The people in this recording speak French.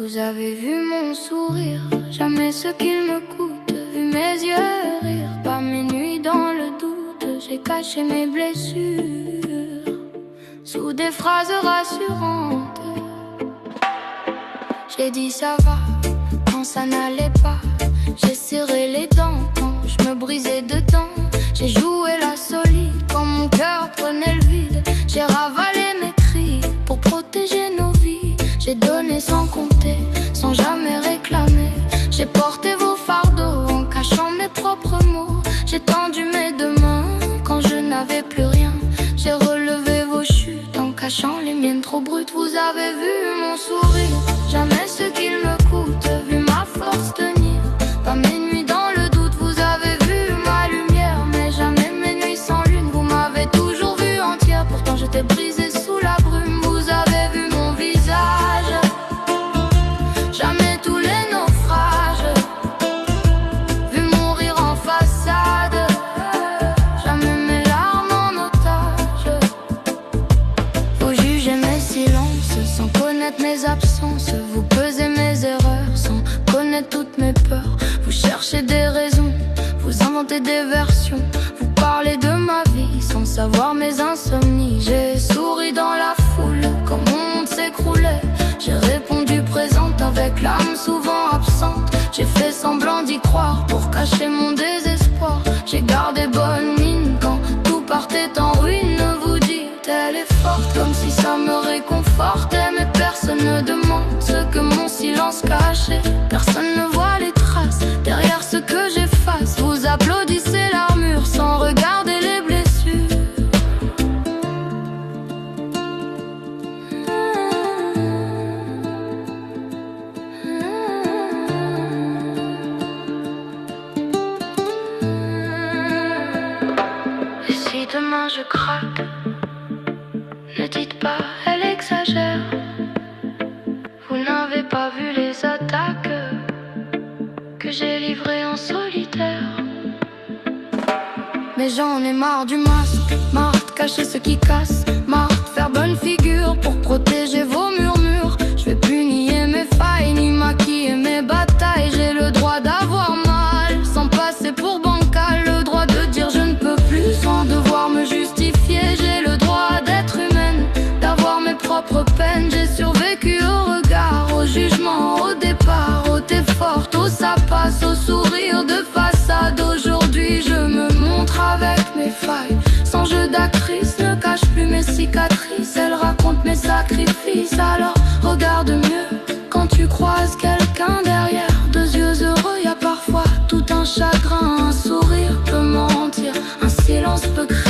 Vous avez vu mon sourire, jamais ce qu'il me coûte. Vu mes yeux rire, pas mes nuits dans le doute. J'ai caché mes blessures sous des phrases rassurantes. J'ai dit ça va quand ça n'allait pas. J'ai serré les dents quand je me brisais dedans. J'ai joué la solide quand mon cœur prenait le vide. J'ai ravalé mes cris pour protéger nos vies. J'ai donné sans compter, sans jamais réclamer. J'ai porté vos fardeaux en cachant mes propres mots. J'ai tendu mes deux mains quand je n'avais plus rien. J'ai relevé vos chutes en cachant les miennes trop brutes. Vous avez vu mon sourire, jamais ce qu'il me coûte. Vu ma force tenir, pas mes nuits dans le doute. Vous avez vu ma lumière, mais jamais mes nuits sans lune. Vous m'avez toujours vu entière, pourtant j'étais brisée sous la brume. Vous avez vu mon visage, jamais tous les naufrages. Vu mon rire en façade, jamais mes larmes en otage. Vous jugez mes silences sans connaître mes absences. Vous pesez mes erreurs sans connaître toutes mes peurs. Vous cherchez des raisons, vous inventez des versions. Vous parlez de ma vie sans savoir mes insomnies. J'ai souri dans la foule quand mon monde s'écroulait. J'ai répondu présente avec l'âme souvent absente. J'ai fait semblant d'y croire pour cacher mon désespoir. J'ai gardé bonne mine quand tout partait en ruine. Vous dites elle est forte comme si ça me réconfortait. Mais personne ne demande ce que mon silence cachait. Personne ne voit les traces derrière ce que j'efface. Vous applaudissez l'armure sans regarder les blessures. Et si demain je craque, ne dites pas elle exagère. Vous n'avez pas vu les attaques que j'ai livrées en solitaire. Mais j'en ai marre du masque, marre de cacher ce qui casse, marre de faire bonne figure pour protéger vos murmures. Je vais plus nier mes failles, ni maquiller mes batailles. J'ai le droit d'avoir mal, sans passer pour bancal. Le droit de dire je ne peux plus, sans devoir me justifier. J'ai le droit d'être humaine, d'avoir mes propres peines. J'ai survécu au regard, au jugement, au départ. Oh t'es forte, oh ça passe, au sourire de façade. Aujourd'hui je me montre avec mes failles, sans jeu d'actrice, ne cache plus mes cicatrices. Elle raconte mes sacrifices, alors regarde mieux quand tu croises quelqu'un derrière. Deux yeux heureux, y a parfois tout un chagrin. Un sourire peut mentir, un silence peut créer